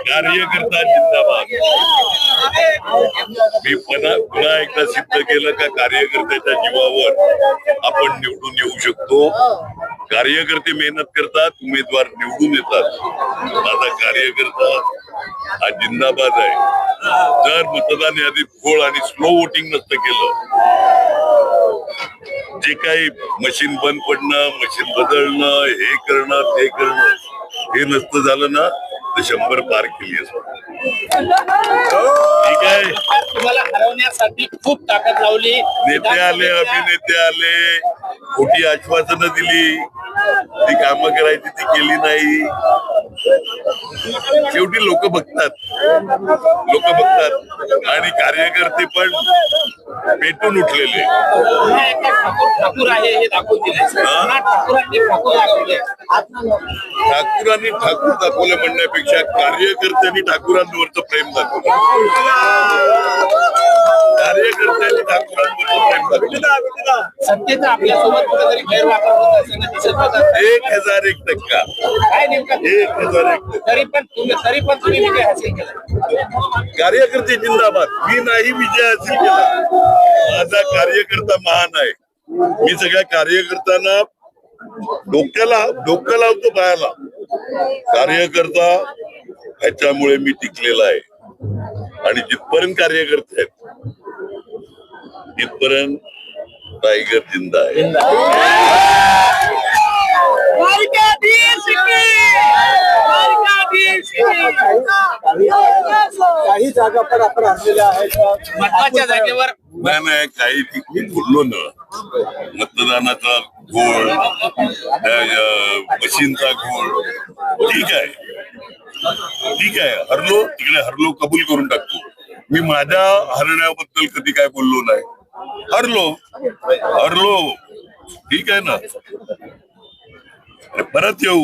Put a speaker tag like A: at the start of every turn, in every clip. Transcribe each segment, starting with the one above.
A: कार्यकर्ता जिंदाबाद। मी पुन्हा एकदा सिद्ध केलं का कार्यकर्त्याच्या जीवावर आपण निवडून येऊ शकतो। कार्यकर्ते मेहनत करतात, उमेदवार निवडून येतात। माझा कार्यकर्ता हा जिंदाबाद आहे। जर मतदान यादीत घोळ आणि स्लो वोटिंग नसतं केलं, जे काही मशीन बंद पडणं, मशीन बदलणं, हे करणं ते करणं, हे नसतं झालं ना तर 100 पार केली असत। ठीक आहे,
B: तुम्हाला हरवण्यासाठी खूप ताकद लावली,
A: नेते आले, अभिनेते आले, खोटी आश्वासनं दिली, ती कामं करायची ती केली नाही। शेवटी लोक बघतात आणि कार्यकर्ते पण पेटून उठलेले।
B: ठाकूर आहे हे दाखवून दिले,
A: ठाकूरांनी ठाकूर दाखवलं म्हणण्यापेक्षा कार्यकर्त्यांनी ठाकूरांवरचं प्रेम दाखवलं। कार्यकर्त्यांनी ठाकूरांवरचं प्रेम दाखवलं।
B: सत्तेचा आपल्यासोबत कुठेतरी गैरवापर होत असताना दिसत होता।
A: 1001%
B: काय नेमकं
A: 1001%।
B: तरी पण तुम्ही विजय हासिल केला।
A: कार्यकर्ते जिंदाबाद। मी नाही विजय हासिल केला, माझा कार्यकर्ता महान आहे। मी सगळ्या कार्यकर्त्यांना डोकं लावतो पायाला। कार्यकर्ता ह्याच्यामुळे मी टिकलेला आहे आणि जिथपर्यंत कार्यकर्ते आहेत तिथपर्यंत टायगर जिंदा आहे।
C: काही जागा पण आपण आणलेल्या आहेत
B: महत्वाच्या जागेवर।
A: नाही काही ठिकाणी बोललो ना, मतदानाचा घोळ, मशीनचा घोळ, ठीक आहे हरलो कबूल करून टाकतो। मी माझ्या हरण्याबद्दल कधी काय बोललो नाही। हरलो ठीक आहे ना, परत येऊ।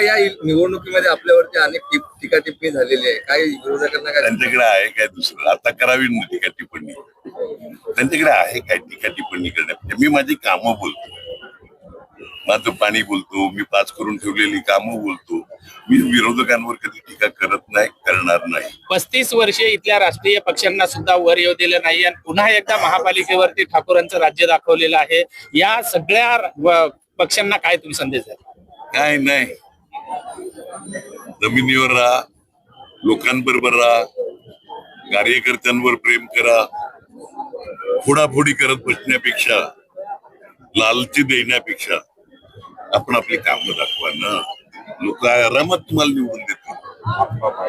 D: या निवडणुकीमध्ये आपल्यावरती अनेक टीका टिप्पणी झालेली आहे, काही विरोधकांना काय
A: त्यांच्याकडे आहे काय दुसरं आता करावी ना टीका टिप्पणी? त्यांच्याकडे आहे काय टीका टिप्पणी करण्यापेक्षा मी माझी कामं बोलतो, माझं पाणी बोलतो, मी पास करून ठेवलेली कामं बोलतो। मी विरोधकांवर कधी टीका करत नाही, करणार नाही।
B: 35 वर्षे इथल्या राष्ट्रीय पक्षांना सुद्धा वर येऊ दिलं नाही आणि पुन्हा एकदा महापालिकेवरती ठाकूरांचं राज्य दाखवलेलं आहे। या सगळ्या पक्षांना काय तुम्ही संदेश द्याल?
A: काय नाही, जमिनीवर राहा, लोकांबरोबर राहा, कार्यकर्त्यांवर प्रेम करा। फोडाफोडी करत बसण्यापेक्षा, लालची देण्यापेक्षा आपण आपली कामं दाखवा ना। लोक आरामात तुम्हाला निवडून देतील।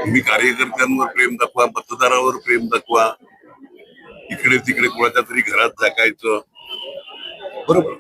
A: तुम्ही कार्यकर्त्यांवर प्रेम दाखवा, मतदारावर प्रेम दाखवा, इकडे तिकडे कोणाच्या तरी घरात टाकायचं, बरोबर।